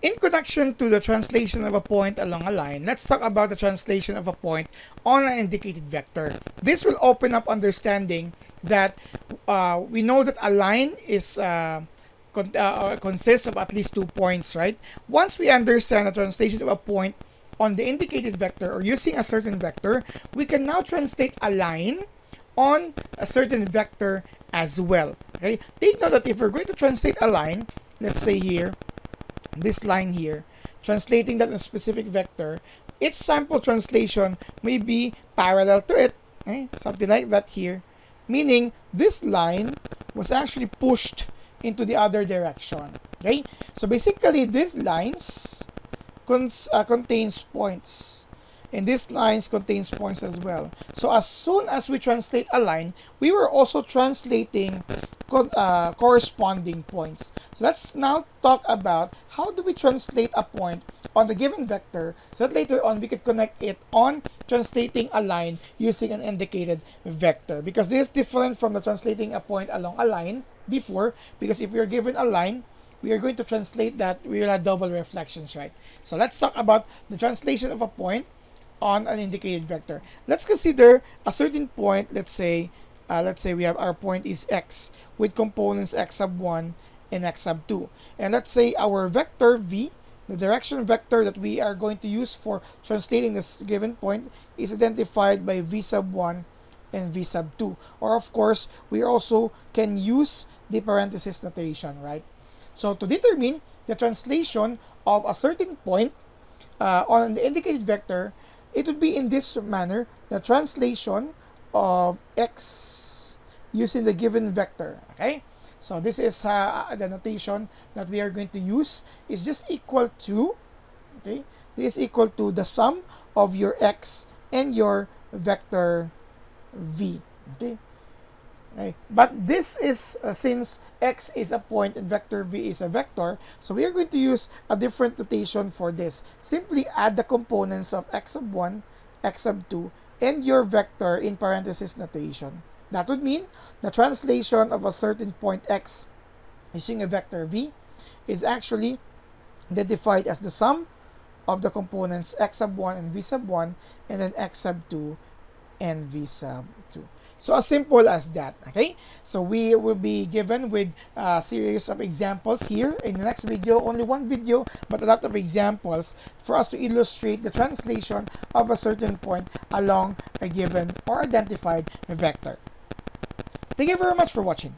In connection to the translation of a point along a line, let's talk about the translation of a point on an indicated vector. This will open up understanding that we know that a line is consists of at least 2 points, right? Once we understand the translation of a point on the indicated vector or using a certain vector, we can now translate a line on a certain vector as well. Okay? Take note that if we're going to translate a line, let's say here, this line here, translating that in a specific vector, its sample translation may be parallel to it, okay? Something like that here, meaning this line was actually pushed into the other direction. Okay, so basically these lines contains points, and these lines contains points as well. So as soon as we translate a line, we were also translating corresponding points. So let's now talk about how do we translate a point on the given vector so that later on we could connect it on translating a line using an indicated vector, because this is different from the translating a point along a line before, because if we are given a line, we are going to translate that, we will have double reflections, right? So let's talk about the translation of a point on an indicated vector. Let's consider a certain point. Let's say we have our point is x with components x sub 1 and x sub 2. And let's say our vector v, the direction vector that we are going to use for translating this given point, is identified by v sub 1 and v sub 2. Or of course, we also can use the parenthesis notation, right? So to determine the translation of a certain point on the indicated vector, it would be in this manner: the translation of x using the given vector. Okay, so this is the notation that we are going to use, is just equal to, okay, this is equal to the sum of your x and your vector v. Okay, right. But this is since x is a point and vector v is a vector, so we are going to use a different notation for this. Simply add the components of x sub 1, x sub 2, and your vector in parenthesis notation. That would mean the translation of a certain point x using a vector v is actually identified as the sum of the components x sub 1 and v sub 1, and then x sub 2 and v sub 2. So as simple as that. Okay, so we will be given with a series of examples here in the next video. Only one video, but a lot of examples for us to illustrate the translation of a certain point along a given or identified vector. Thank you very much for watching.